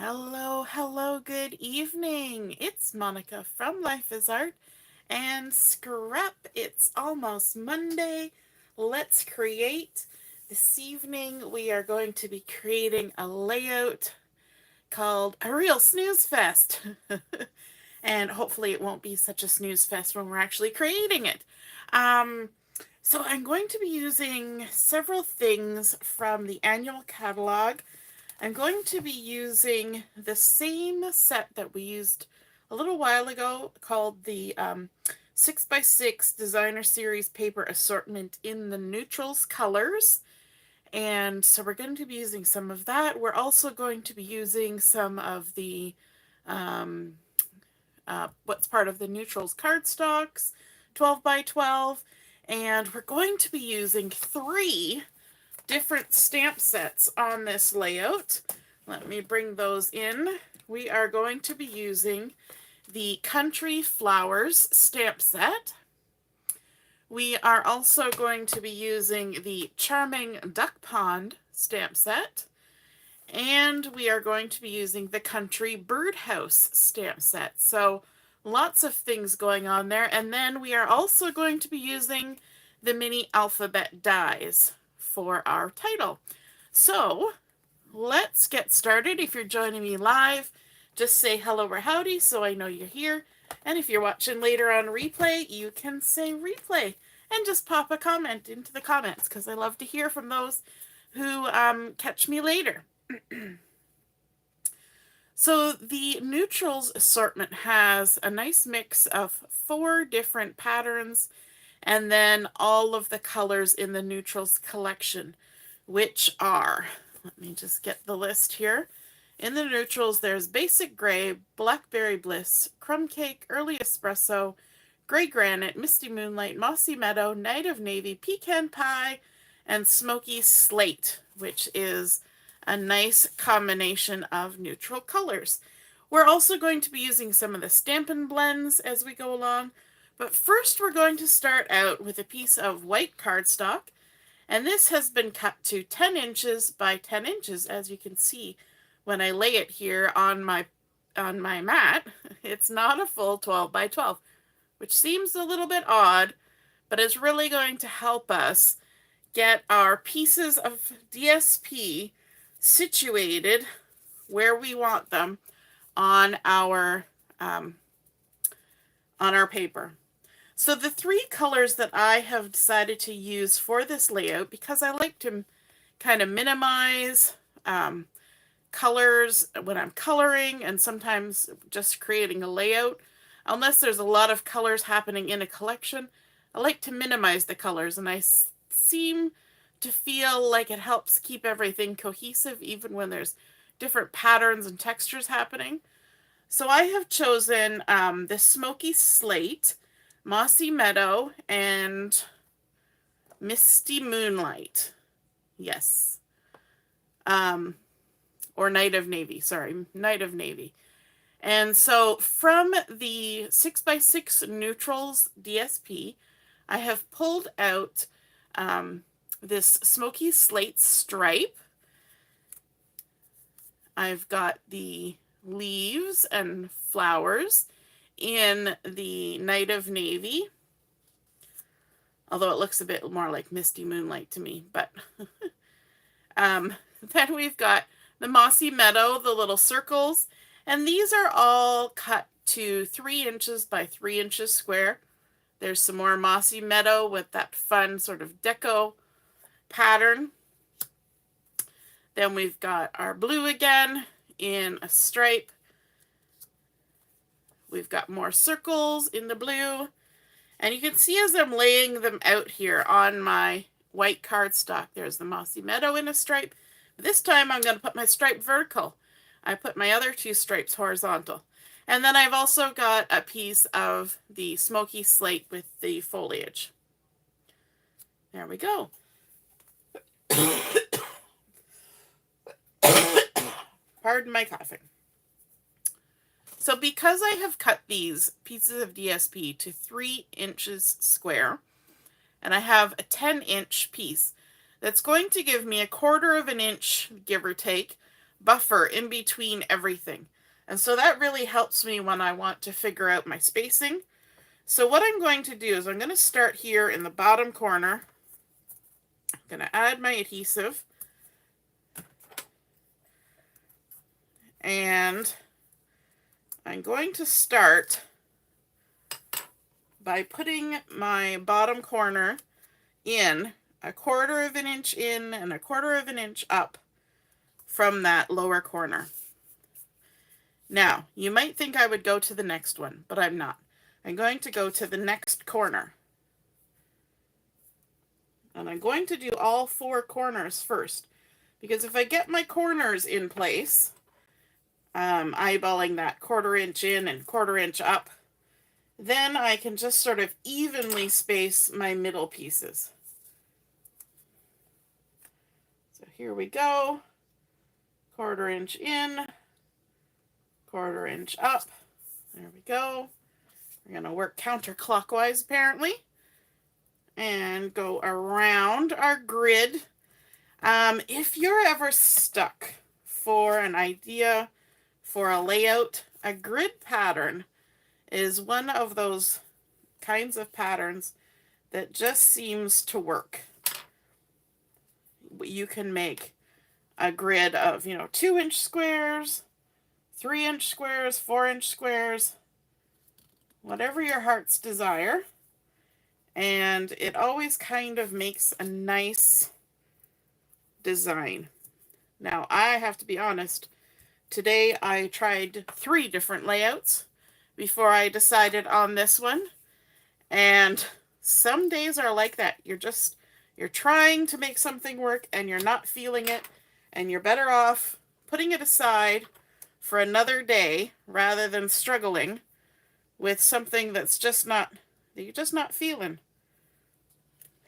Hello, hello, good evening. It's Monica from Life is Art and Scrap. It's almost Monday. Let's create. This evening we are going to be creating a layout called a real snooze fest. And hopefully it won't be such a snooze fest when we're actually creating it. Um, so I'm going to be using several things from the annual catalog. I'm going to be using the same set that we used a little while ago called the 6x6 Designer Series Paper Assortment in the Neutrals colors. And so we're going to be using some of that. We're also going to be using some of the um, what's part of the Neutrals cardstocks, 12 by 12. And we're going to be using three different stamp sets on this layout. Let me bring those in. We are going to be using the Country Flowers stamp set. We are also going to be using the Charming Duck Pond stamp set. And we are going to be using the Country Birdhouse stamp set. So lots of things going on there. And then we are also going to be using the mini alphabet dies for our title. So let's get started. If you're joining me live, just say hello or howdy so I know you're here. And if you're watching later on replay, you can say replay and just pop a comment into the comments because I love to hear from those who catch me later. So the neutrals assortment has a nice mix of 4 different patterns and then all of the colors in the neutrals collection, which are, let me just get the list here. In the neutrals, there's Basic Gray, Blackberry Bliss, Crumb Cake, Early Espresso, Gray Granite, Misty Moonlight, Mossy Meadow, Night of Navy, Pecan Pie, and Smoky Slate, which is a nice combination of neutral colors. We're also going to be using some of the Stampin' blends as we go along, but first we're going to start out with a piece of white cardstock, and this has been cut to 10 inches by 10 inches, as you can see when I lay it here on my mat. It's not a full 12 by 12, which seems a little bit odd, but it's really going to help us get our pieces of DSP situated where we want them on our paper. So the 3 colors that I have decided to use for this layout, because I like to kind of minimize colors when I'm coloring and sometimes just creating a layout, unless there's a lot of colors happening in a collection, I like to minimize the colors, and I seem to feel like it helps keep everything cohesive even when there's different patterns and textures happening. So I have chosen the Smoky Slate, Mossy Meadow, and Misty Moonlight. Yes. Or Night of Navy. Sorry, Night of Navy. And so from the 6x6 Neutrals DSP, I have pulled out this Smoky Slate stripe. I've got the leaves and flowers in the Night of Navy, although it looks a bit more like Misty Moonlight to me. But then we've got the Mossy Meadow, the little circles, and these are all cut to 3 inches by 3 inches square. There's some more Mossy Meadow with that fun sort of deco pattern. Then we've got our blue again in a stripe. We've got more circles in the blue. And you can see as I'm laying them out here on my white cardstock, there's the Mossy Meadow in a stripe. This time I'm going to put my stripe vertical. I put my other 2 stripes horizontal. And then I've also got a piece of the Smoky Slate with the foliage. There we go. Pardon my coughing. So because I have cut these pieces of DSP to 3 inches square, and I have a 10-inch piece, that's going to give me 1/4 of an inch, give or take, buffer in between everything. And so that really helps me when I want to figure out my spacing. So what I'm going to do is I'm going to start here in the bottom corner. I'm going to add my adhesive. And I'm going to start by putting my bottom corner in 1/4 of an inch in and 1/4 of an inch up from that lower corner. Now, you might think I would go to the next one, but I'm not. I'm going to go to the next corner. And I'm going to do all 4 corners first, because if I get my corners in place, eyeballing that 1/4 inch in and 1/4 inch up, then I can just sort of evenly space my middle pieces. So here we go. 1/4 inch in, 1/4 inch up. There we go. We're going to work counterclockwise apparently and go around our grid. If you're ever stuck for an idea for a layout, a grid pattern is one of those kinds of patterns that just seems to work. You can make a grid of, 2-inch squares, 3-inch squares, 4-inch squares, whatever your heart's desire. And it always kind of makes a nice design. Now, I have to be honest, today I tried 3 different layouts before I decided on this one. And some days are like that. You're trying to make something work and you're not feeling it, and you're better off putting it aside for another day rather than struggling with something that you're just not feeling.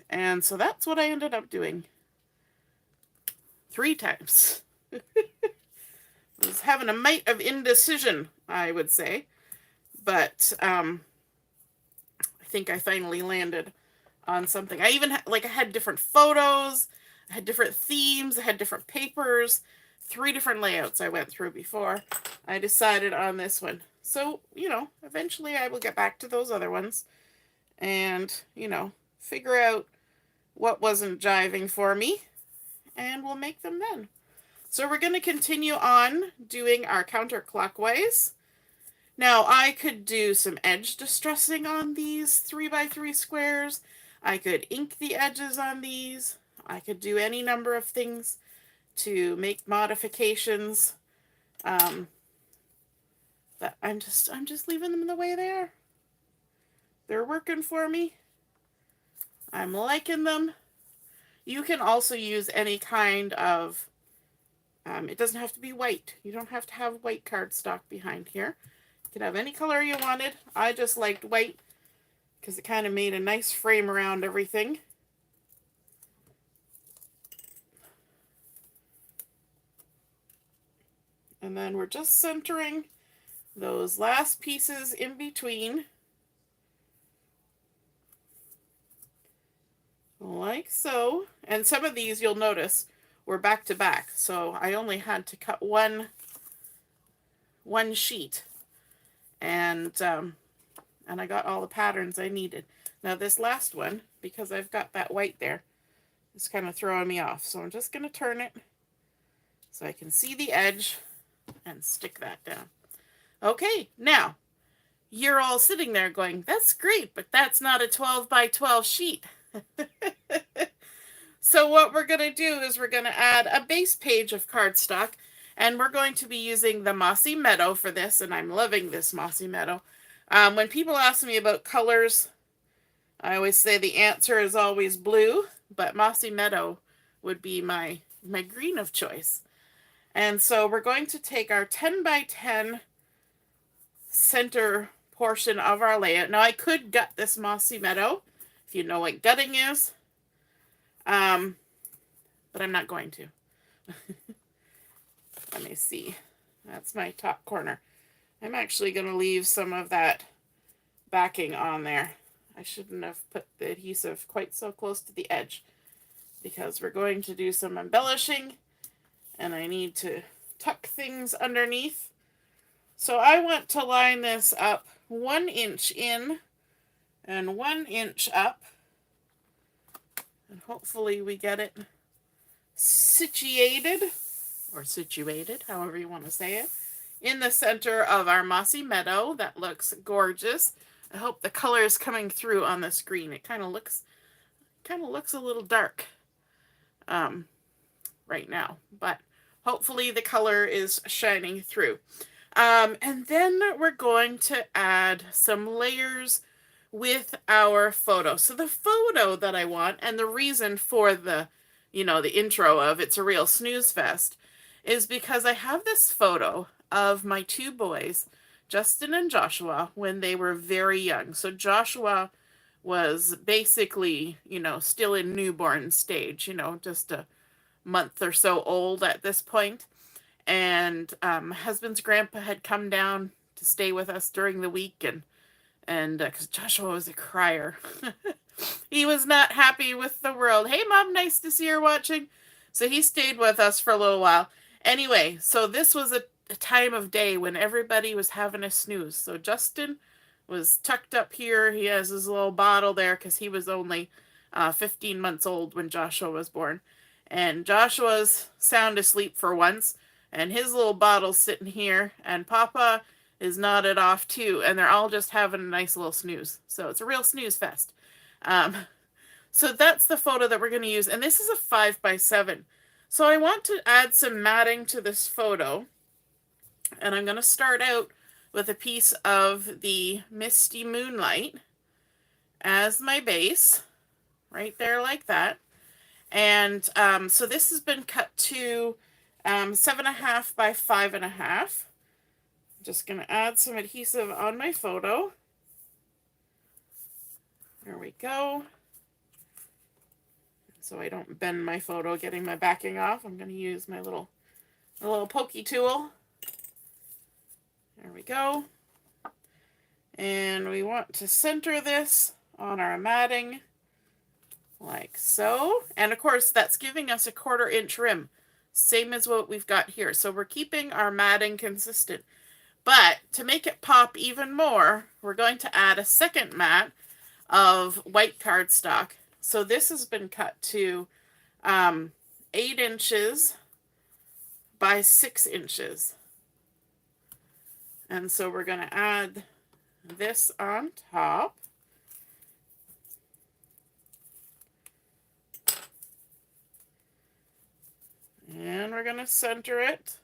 And so that's what I ended up doing 3 times. I was having a mite of indecision, I would say. But I think I finally landed on something. I even I had different photos, I had different themes, I had different papers, 3 different layouts I went through before I decided on this one. So, eventually I will get back to those other ones and, figure out what wasn't jiving for me, and we'll make them then. So we're going to continue on doing our counterclockwise. Now, I could do some edge distressing on these 3x3 squares. I could ink the edges on these. I could do any number of things to make modifications. But I'm just leaving them the way they are. They're working for me. I'm liking them. You can also use any kind of, it doesn't have to be white. You don't have to have white cardstock behind here. You can have any color you wanted. I just liked white because it kind of made a nice frame around everything. And then we're just centering those last pieces in between. Like so. And some of these you'll notice were back to back. So I only had to cut one sheet. And I got all the patterns I needed. Now this last one, because I've got that white there, is kind of throwing me off. So I'm just going to turn it so I can see the edge and stick that down. Okay, now you're all sitting there going, that's great, but that's not a 12 by 12 sheet. So what we're going to do is we're going to add a base page of cardstock, and we're going to be using the Mossy Meadow for this, and I'm loving this Mossy Meadow. When people ask me about colors, I always say the answer is always blue, but Mossy Meadow would be my green of choice. And so we're going to take our 10 by 10 center portion of our layout. Now I could gut this Mossy Meadow, if you know what gutting is, but I'm not going to. Let me see. That's my top corner. I'm actually going to leave some of that backing on there. I shouldn't have put the adhesive quite so close to the edge because we're going to do some embellishing and I need to tuck things underneath. So I want to line this up 1 inch in and 1 inch up. And hopefully we get it situated, or situated, however you want to say it, in the center of our Mossy Meadow. That looks gorgeous. I hope the color is coming through on the screen. It kind of looks a little dark right now, but hopefully the color is shining through. And then we're going to add some layers with our photo. So the photo that I want, and the reason for the, the intro of It's a Real Snooze Fest, is because I have this photo of my 2 boys, Justin and Joshua, when they were very young. So Joshua was basically, still in newborn stage, just a month or so old at this point. And my husband's grandpa had come down to stay with us during the week, and because Joshua was a crier. He was not happy with the world. Hey, Mom, nice to see her watching. So he stayed with us for a little while. Anyway, so this was a time of day when everybody was having a snooze. So Justin was tucked up here. He has his little bottle there because he was only 15 months old when Joshua was born. And Joshua's sound asleep for once, and his little bottle's sitting here, and Papa is nodded off too, and they're all just having a nice little snooze. So it's a real snooze fest. So that's the photo that we're going to use, and this is a 5x7. So I want to add some matting to this photo, and I'm going to start out with a piece of the Misty Moonlight as my base, right there like that. And so this has been cut to 7.5 by 5.5. Just going to add some adhesive on my photo. There we go. So I don't bend my photo getting my backing off. I'm going to use my little pokey tool. There we go. And we want to center this on our matting like so. And of course that's giving us a 1/4 inch rim, same as what we've got here. So we're keeping our matting consistent. But to make it pop even more, we're going to add a second mat of white cardstock. So this has been cut to 8 inches by 6 inches. And so we're going to add this on top. And we're going to center it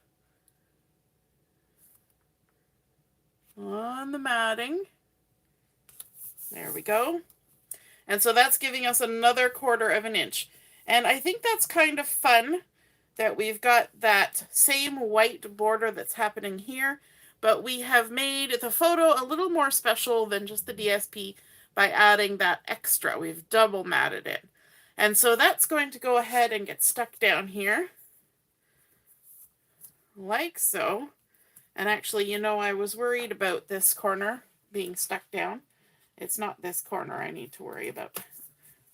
on the matting. There we go. And so that's giving us another 1/4 inch. And I think that's kind of fun that we've got that same white border that's happening here, but we have made the photo a little more special than just the DSP by adding that extra. We've double matted it. And so that's going to go ahead and get stuck down here, like so. And actually, I was worried about this corner being stuck down. It's not this corner I need to worry about.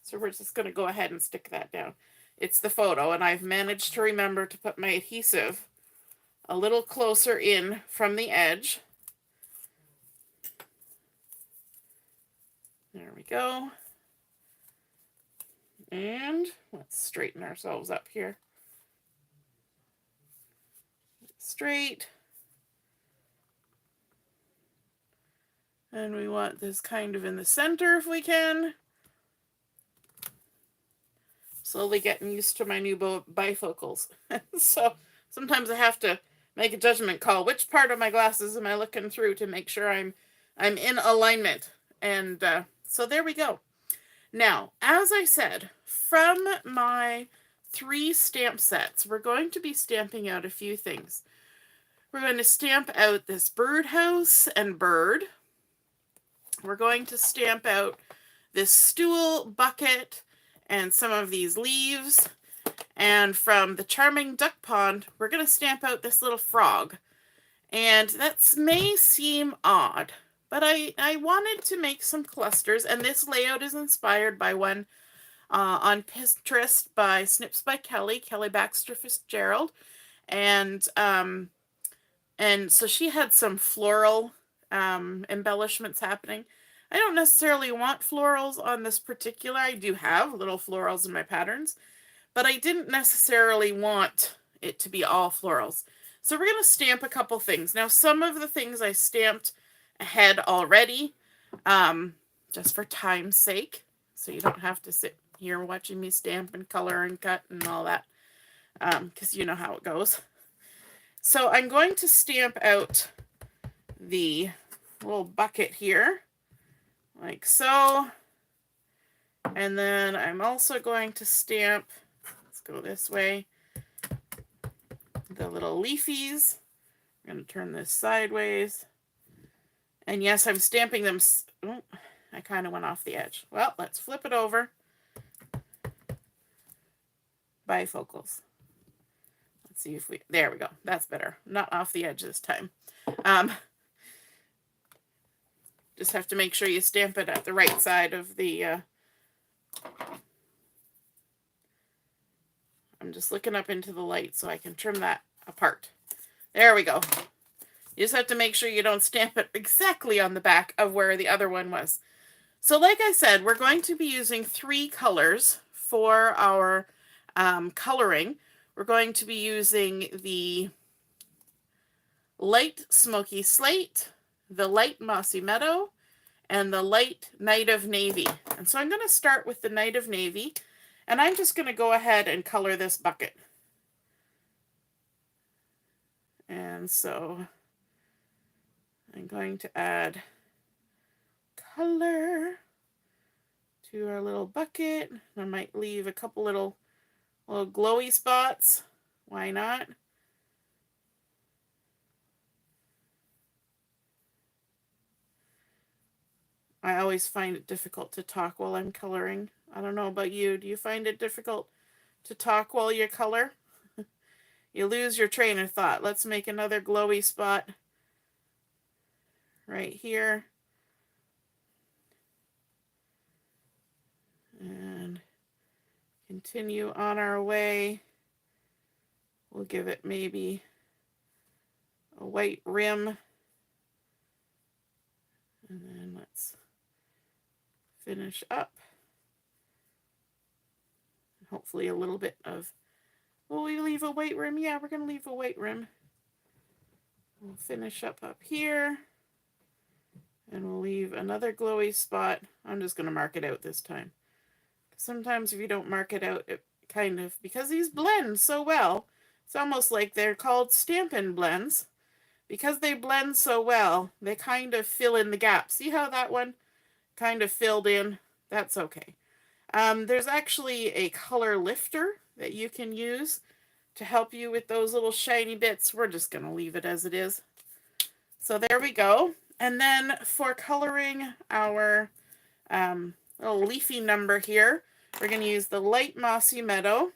So we're just going to go ahead and stick that down. It's the photo, and I've managed to remember to put my adhesive a little closer in from the edge. There we go. And let's straighten ourselves up here. Straight. And we want this kind of in the center if we can. Slowly getting used to my new bifocals. So sometimes I have to make a judgment call. Which part of my glasses am I looking through to make sure I'm in alignment? And so there we go. Now, as I said, from my 3 stamp sets, we're going to be stamping out a few things. We're going to stamp out this birdhouse and bird. We're going to stamp out this stool, bucket, and some of these leaves. And from the charming duck pond, we're going to stamp out this little frog. And that may seem odd, but I wanted to make some clusters, and this layout is inspired by one on Pinterest by Snips by Kelly Baxter Fitzgerald. And so she had some floral embellishments happening. I don't necessarily want florals on this particular. I do have little florals in my patterns, but I didn't necessarily want it to be all florals. So we're going to stamp a couple things. Now, some of the things I stamped ahead already, just for time's sake, so you don't have to sit here watching me stamp and color and cut and all that, because you know how it goes. So I'm going to stamp out the little bucket here, like so. And then I'm also going to stamp, let's go this way, the little leafies. I'm going to turn this sideways. And yes, I'm stamping them. Oh, I kind of went off the edge. Well, let's flip it over. Bifocals. Let's see if we, there we go. That's better. Not off the edge this time. Just have to make sure you stamp it at the right side of the, I'm just looking up into the light so I can trim that apart. There we go. You just have to make sure you don't stamp it exactly on the back of where the other one was. So like I said, we're going to be using 3 colors for our coloring. We're going to be using the light Smoky Slate, the light Mossy Meadow, and the light Night of Navy. And so I'm going to start with the Night of Navy, and I'm just going to go ahead and color this bucket. And so I'm going to add color to our little bucket. I might leave a couple little glowy spots. Why not? I always find it difficult to talk while I'm coloring. I don't know about you. Do you find it difficult to talk while you color? You lose your train of thought. Let's make another glowy spot right here. And continue on our way. We'll give it maybe a white rim. And then let's finish up. Hopefully a little bit of, will we leave a white rim? Yeah, we're going to leave a white rim. We'll finish up here. And we'll leave another glowy spot. I'm just going to mark it out this time. Sometimes if you don't mark it out, it kind of, because these blend so well, it's almost like they're called Stampin' blends. Because they blend so well, they kind of fill in the gaps. See how that one kind of filled in? That's okay. There's actually a color lifter that you can use to help you with those little shiny bits. We're just going to leave it as it is. So there we go. And then for coloring our little leafy number here, we're going to use the light Mossy Meadow.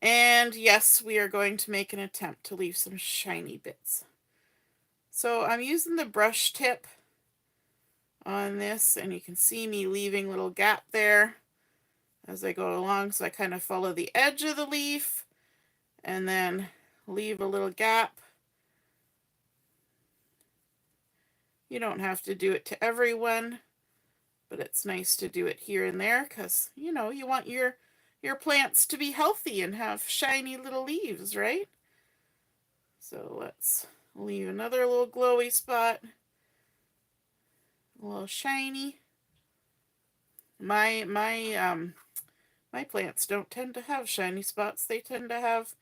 And yes, we are going to make an attempt to leave some shiny bits. So I'm using the brush tip on this, and you can see me leaving a little gap there as I go along. So I kind of follow the edge of the leaf and then leave a little gap. You don't have to do it to everyone, but it's nice to do it here and there because, you know, you want your plants to be healthy and have shiny little leaves, right? So let's leave another little glowy spot. A little shiny. My plants don't tend to have shiny spots. They tend to have,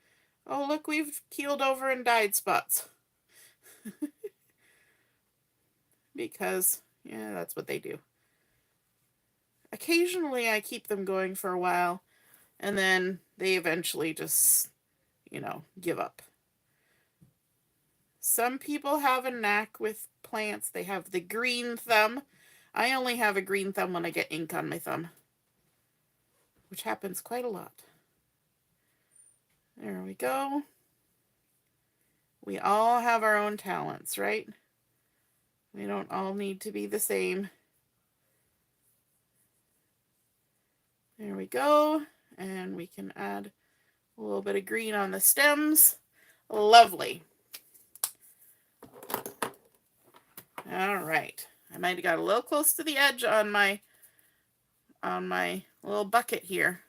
oh look, we've keeled over and died spots. Because, yeah, that's what they do. Occasionally I keep them going for a while, and then they eventually just, you know, give up. Some people have a knack with plants. They have the green thumb. I only have a green thumb when I get ink on my thumb, which happens quite a lot. There we go. We all have our own talents, right? We don't all need to be the same. There we go. And we can add A little bit of green on the stems. Lovely. All right. I might have got a little close to the edge on my little bucket here.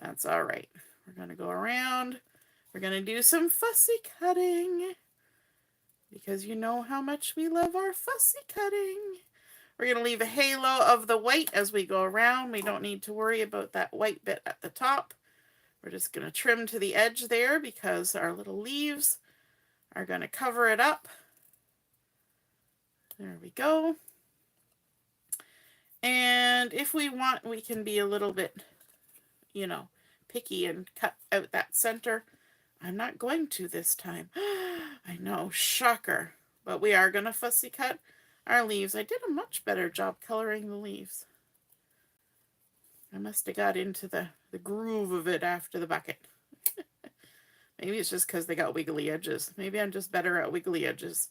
That's all right. We're going to go around. We're going to do some fussy cutting because you know how much we love our fussy cutting. We're going to leave a halo of the white as we go around. We don't need to worry about that white bit at the top. We're just going to trim to the edge there because our little leaves are going to cover it up. There we go. And if we want, we can be a little bit, picky and cut out that center. I'm not going to this time. I know, shocker. But we are going to fussy cut our leaves. I did a much better job coloring the leaves. I must have got into the groove of it after the bucket. Maybe it's just because they got wiggly edges. Maybe I'm just better at wiggly edges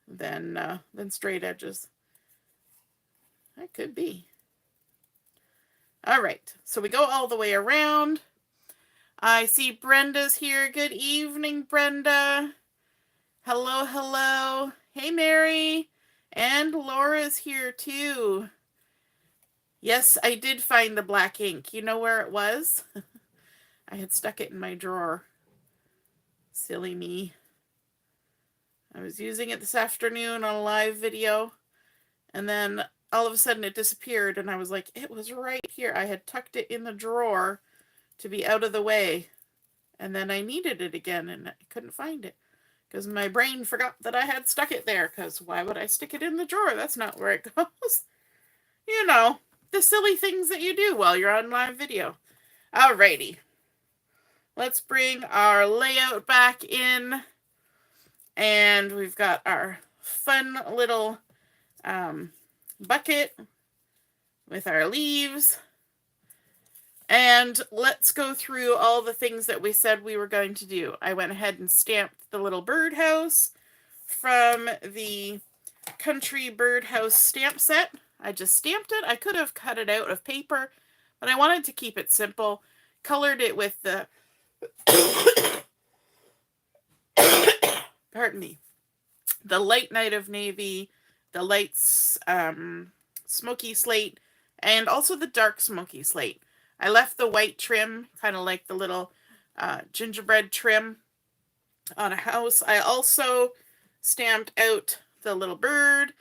than straight edges. That could be. All right, so we go all the way around. I see Brenda's here. Good evening, Brenda. Hello, hello. Hey, Mary. And Laura's here, too. Yes, I did find the black ink. You know where it was? I had stuck it in my drawer. Silly me. I was using it this afternoon on a live video, and then all of a sudden it disappeared, and I was like, it was right here. I had tucked it in the drawer to be out of the way, and then I needed it again, and I couldn't find it because my brain forgot that I had stuck it there, because why would I stick it in the drawer? That's not where it goes. You know, the silly things that you do while you're on live video. Alrighty. Let's bring our layout back in, and we've got our fun little bucket with our leaves. And let's go through all the things that we said we were going to do. I went ahead and stamped the little birdhouse from the Country Birdhouse stamp set. I just stamped it. I could have cut it out of paper, but I wanted to keep it simple. Colored it with the pardon me, the light Night of Navy, the light Smoky Slate, and also the dark Smoky Slate. I left the white trim, kind of like the little gingerbread trim on a house. I also stamped out the little bird,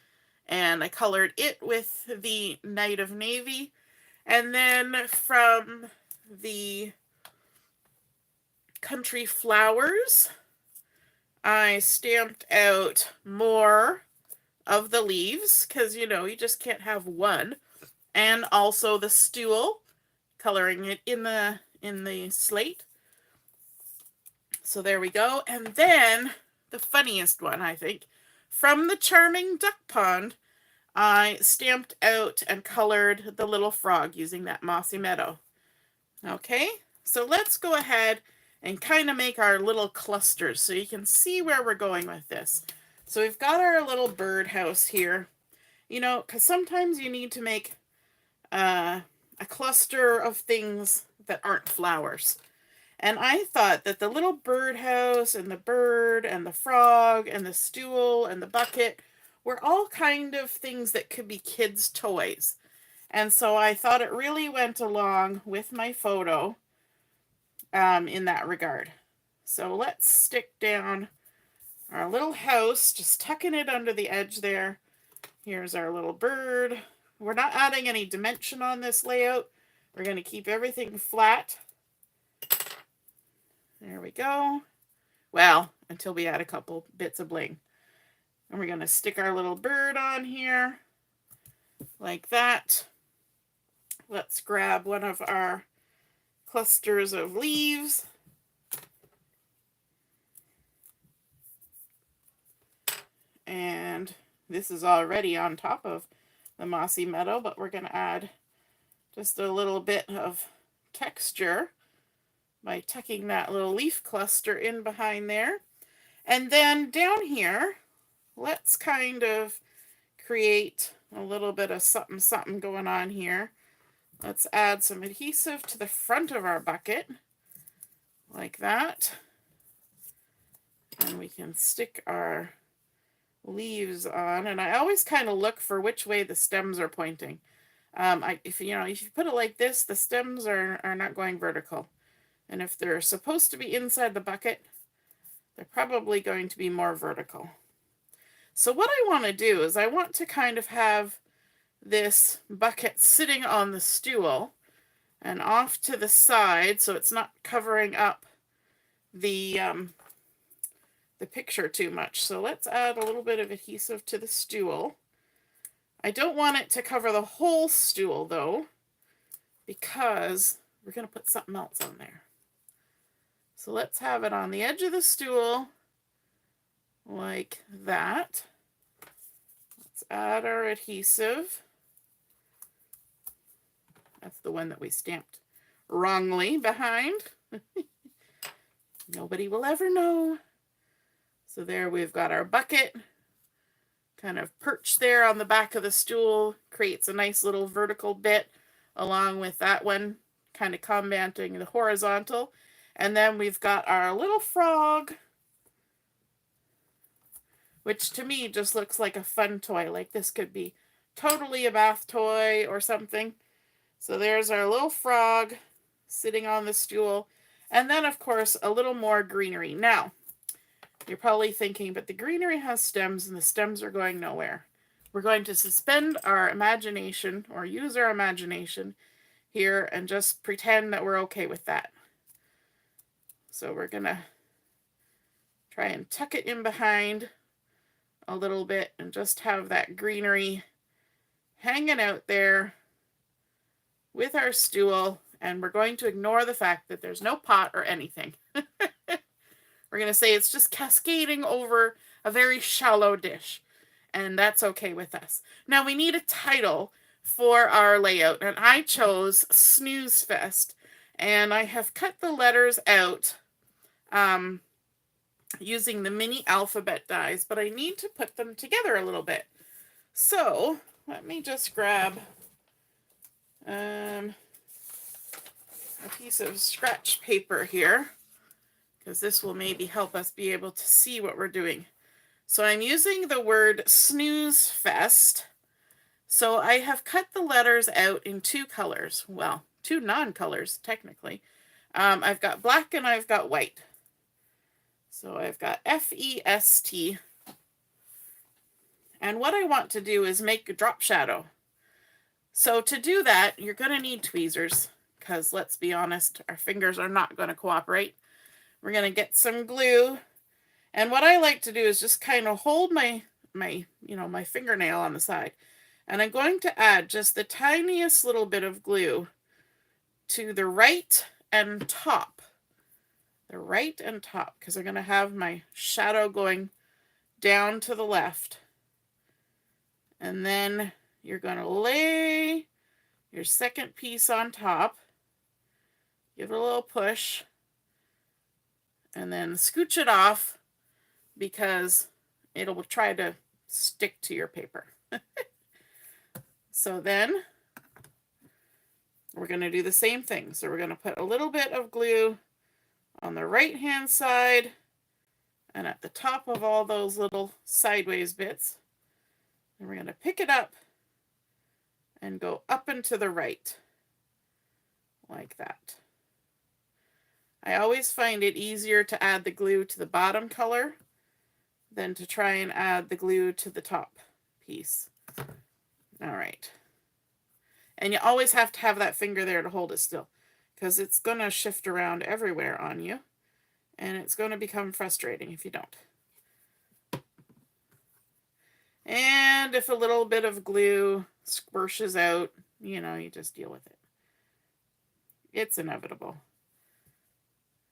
and I colored it with the Night of Navy. And then from the Country Flowers, I stamped out more of the leaves, because, you just can't have one. And also the stool, coloring it in the slate. So there we go. And then the funniest one, I think, from the Charming Duck Pond, I stamped out and colored the little frog using that Mossy Meadow. Okay, so let's go ahead and kind of make our little clusters so you can see where we're going with this. So we've got our little birdhouse here, because sometimes you need to make a cluster of things that aren't flowers. And I thought that the little birdhouse and the bird and the frog and the stool and the bucket were all kind of things that could be kids' toys. And so I thought it really went along with my photo in that regard. So let's stick down our little house, just tucking it under the edge there. Here's our little bird. We're not adding any dimension on this layout. We're going to keep everything flat. There we go. Well, until we add a couple bits of bling. And we're going to stick our little bird on here like that. Let's grab one of our clusters of leaves. And this is already on top of the Mossy Meadow, but we're going to add just a little bit of texture by tucking that little leaf cluster in behind there. And then down here, let's kind of create a little bit of something going on here. Let's add some adhesive to the front of our bucket, like that. And we can stick our leaves on. And I always kind of look for which way the stems are pointing. If you put it like this, the stems are not going vertical. And if they're supposed to be inside the bucket, they're probably going to be more vertical. So what I want to do is I want to kind of have this bucket sitting on the stool and off to the side so it's not covering up the picture too much. So let's add a little bit of adhesive to the stool. I don't want it to cover the whole stool though, because we're going to put something else on there. So let's have it on the edge of the stool like that. Let's add our adhesive. That's the one that we stamped wrongly behind. Nobody will ever know. So there we've got our bucket kind of perched there on the back of the stool, creates a nice little vertical bit along with that one kind of combating the horizontal. And then we've got our little frog, which to me just looks like a fun toy. Like this could be totally a bath toy or something. So there's our little frog sitting on the stool. And then of course a little more greenery. Now, you're probably thinking, but the greenery has stems and the stems are going nowhere. We're going to suspend our imagination or use our imagination here and just pretend that we're okay with that. So we're going to try and tuck it in behind a little bit and just have that greenery hanging out there with our stool. And we're going to ignore the fact that there's no pot or anything. We're going to say it's just cascading over a very shallow dish. And that's okay with us. Now we need a title for our layout. And I chose Snooze Fest. And I have cut the letters out using the mini alphabet dies. But I need to put them together a little bit. So let me just grab a piece of scratch paper here, because this will maybe help us be able to see what we're doing. So I'm using the word Snooze Fest. So I have cut the letters out in two colors. Well, two non-colors, technically. I've got black and I've got white. So I've got F-E-S-T. And what I want to do is make a drop shadow. So to do that, you're going to need tweezers, because let's be honest, our fingers are not going to cooperate. We're going to get some glue. And what I like to do is just kind of hold my fingernail on the side. And I'm going to add just the tiniest little bit of glue to the right and top. The right and top, because I'm going to have my shadow going down to the left. And then you're going to lay your second piece on top. Give it a little push. And then scooch it off, because it'll try to stick to your paper. So then we're going to do the same thing. So we're going to put a little bit of glue on the right hand side and at the top of all those little sideways bits. And we're going to pick it up and go up and to the right like that. I always find it easier to add the glue to the bottom color than to try and add the glue to the top piece. All right. And you always have to have that finger there to hold it still, because it's going to shift around everywhere on you, and it's going to become frustrating if you don't. And if a little bit of glue squishes out, you just deal with it. It's inevitable.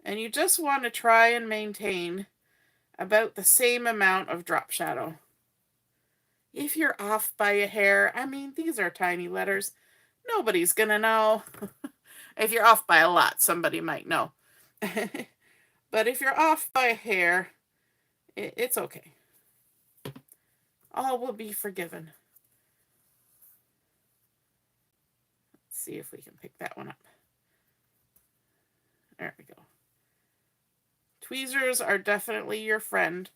And you just want to try and maintain about the same amount of drop shadow. If you're off by a hair, these are tiny letters. Nobody's going to know. If you're off by a lot, somebody might know. But if you're off by a hair, it's okay. All will be forgiven. Let's Let's see if we can pick that one up. There we go. Tweezers are definitely your friend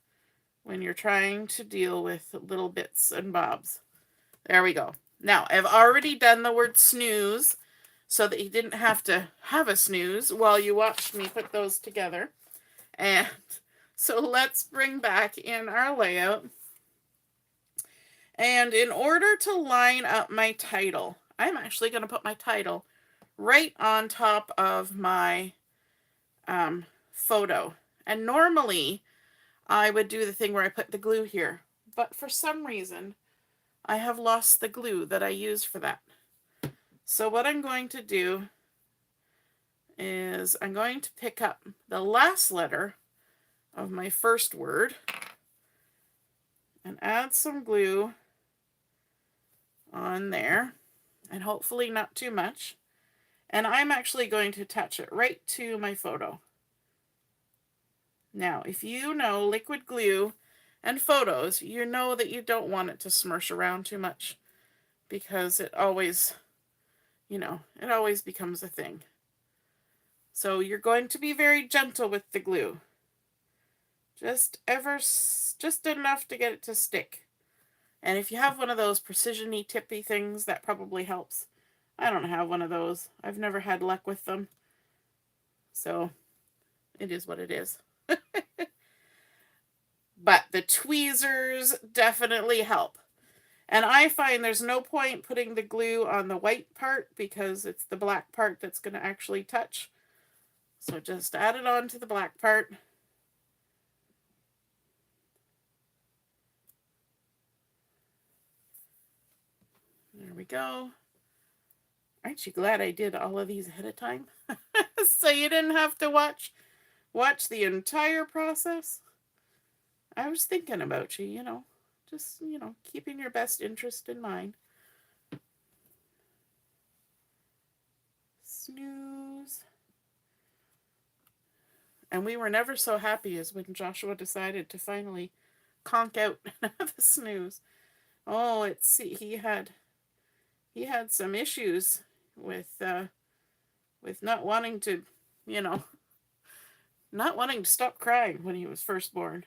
when you're trying to deal with little bits and bobs. There we go. Now, I've already done the word snooze so that you didn't have to have a snooze while you watched me put those together. And so let's bring back in our layout. And in order to line up my title, I'm actually going to put my title right on top of my photo. And normally I would do the thing where I put the glue here. But for some reason, I have lost the glue that I used for that. So what I'm going to do is I'm going to pick up the last letter of my first word and add some glue on there, and hopefully not too much. And I'm actually going to attach it right to my photo. Now, if you know liquid glue and photos, you know that you don't want it to smush around too much because it always, it always becomes a thing. So you're going to be very gentle with the glue. Just enough to get it to stick. And if you have one of those precision-y, tippy things, that probably helps. I don't have one of those. I've never had luck with them. So, it is what it is. But the tweezers definitely help. And I find there's no point putting the glue on the white part because it's the black part that's going to actually touch. So just add it on to the black part. There we go. Aren't you glad I did all of these ahead of time? So you didn't have to watch the entire process? I was thinking about you, just, keeping your best interest in mind. Snooze. And we were never so happy as when Joshua decided to finally conk out the snooze. Oh, he had some issues with not wanting to, not wanting to stop crying when he was first born.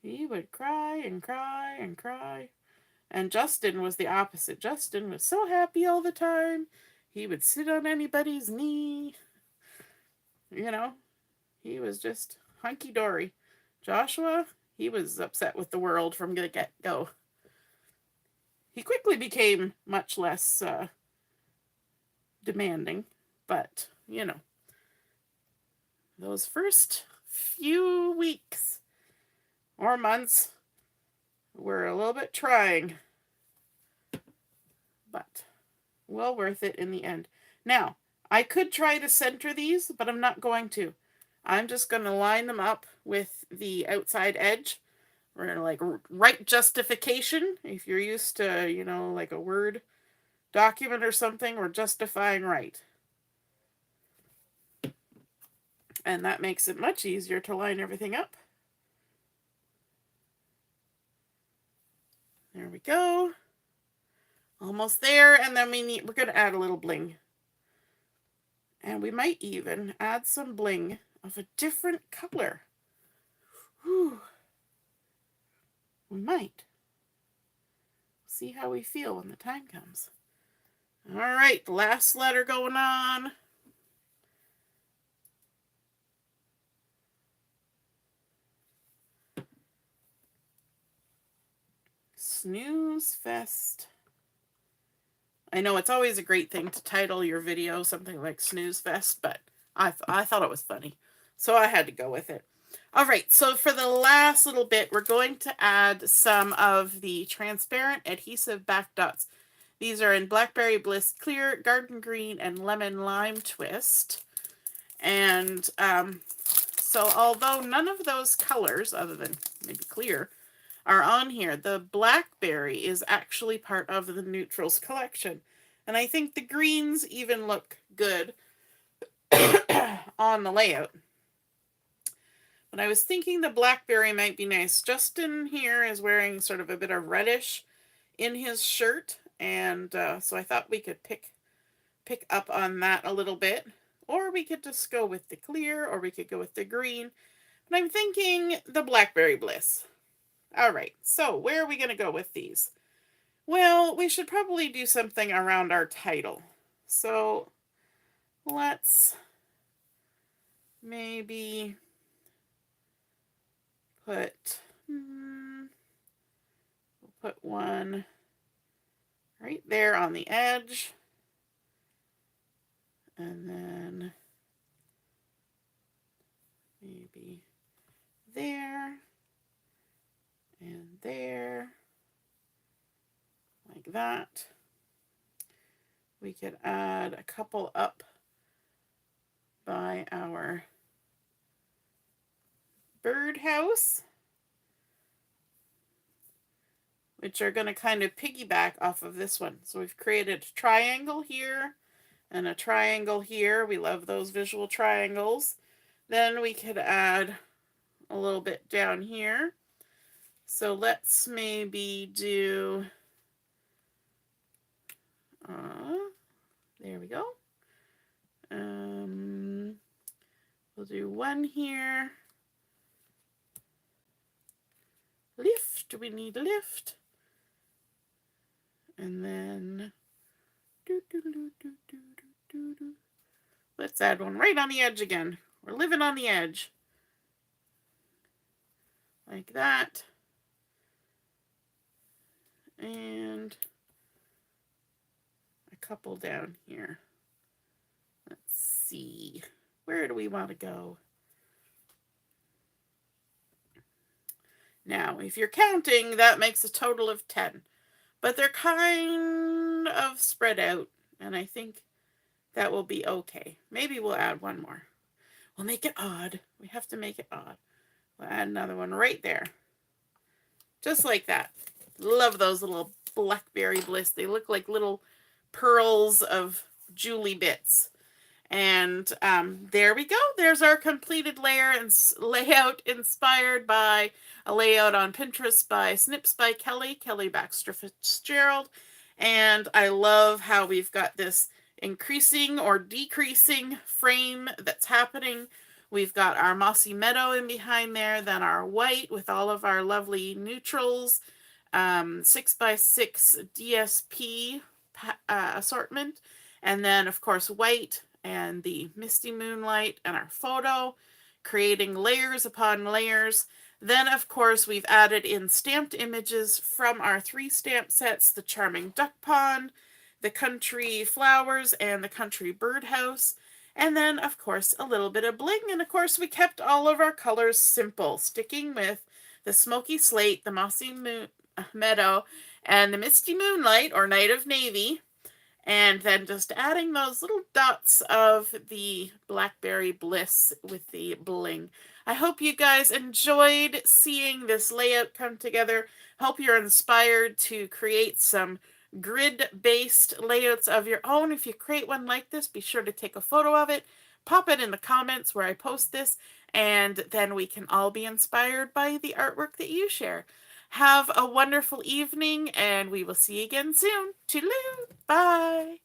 He would cry and cry and cry. And Justin was the opposite. Justin was so happy all the time. He would sit on anybody's knee. He was just hunky-dory. Joshua, he was upset with the world from the get-go. He quickly became much less demanding, but, those first few weeks or months were a little bit trying, but well worth it in the end. Now, I could try to center these, but I'm not going to. I'm just going to line them up with the outside edge. We're going to like right justification. If you're used to, like a Word document or something, we're justifying right. And that makes it much easier to line everything up. There we go. Almost there, and then we're going to add a little bling. And we might even add some bling of a different color. Whew. We might. See how we feel when the time comes. All right, last letter going on. Snooze Fest. I know it's always a great thing to title your video something like Snooze Fest, but I thought it was funny, so I had to go with it. All right, so for the last little bit, we're going to add some of the transparent adhesive-backed dots. These are in Blackberry Bliss Clear, Garden Green, and Lemon Lime Twist. And so although none of those colors, other than maybe clear, are on here, the Blackberry is actually part of the Neutrals collection. And I think the greens even look good on the layout. But I was thinking the Blackberry might be nice. Justin here is wearing sort of a bit of reddish in his shirt. And so I thought we could pick pick up on that a little bit. Or we could just go with the clear, or we could go with the green. But I'm thinking the Blackberry Bliss. All right, so where are we going to go with these? Well, we should probably do something around our title. So let's maybe put, we'll put one right there on the edge. And then maybe there and there, like that. We could add a couple up by our Birdhouse, which are going to kind of piggyback off of this one. So we've created a triangle here and a triangle here. We love those visual triangles. Then we could add a little bit down here. So let's maybe do, there we go. We'll do one here. Lift, we need a lift. And then, let's add one right on the edge again. We're living on the edge. Like that. And a couple down here. Let's see. Where do we want to go? Now, if you're counting, that makes a total of 10. But they're kind of spread out, and I think that will be okay. Maybe we'll add one more. We'll make it odd. We have to make it odd. We'll add another one right there. Just like that. Love those little Blackberry Bliss. They look like little pearls of Julie bits. And there we go. There's our completed layer and layout inspired by a layout on Pinterest by Snips by Kelly Baxter Fitzgerald. And I love how we've got this increasing or decreasing frame that's happening. We've got our Mossy Meadow in behind there, then our white with all of our lovely neutrals, 6x6 DSP assortment, and then of course white and the Misty Moonlight and our photo, creating layers upon layers. Then, of course, we've added in stamped images from our 3 stamp sets, the Charming Duck Pond, the Country Flowers, and the Country Birdhouse. And then, of course, a little bit of bling. And, of course, we kept all of our colors simple, sticking with the Smoky Slate, the Mossy Meadow, and the Misty Moonlight, or Night of Navy. And then just adding those little dots of the Blackberry Bliss with the bling. I hope you guys enjoyed seeing this layout come together. Hope you're inspired to create some grid-based layouts of your own. If you create one like this, be sure to take a photo of it, pop it in the comments where I post this, and then we can all be inspired by the artwork that you share. Have a wonderful evening, and we will see you again soon. Toodaloo! Bye!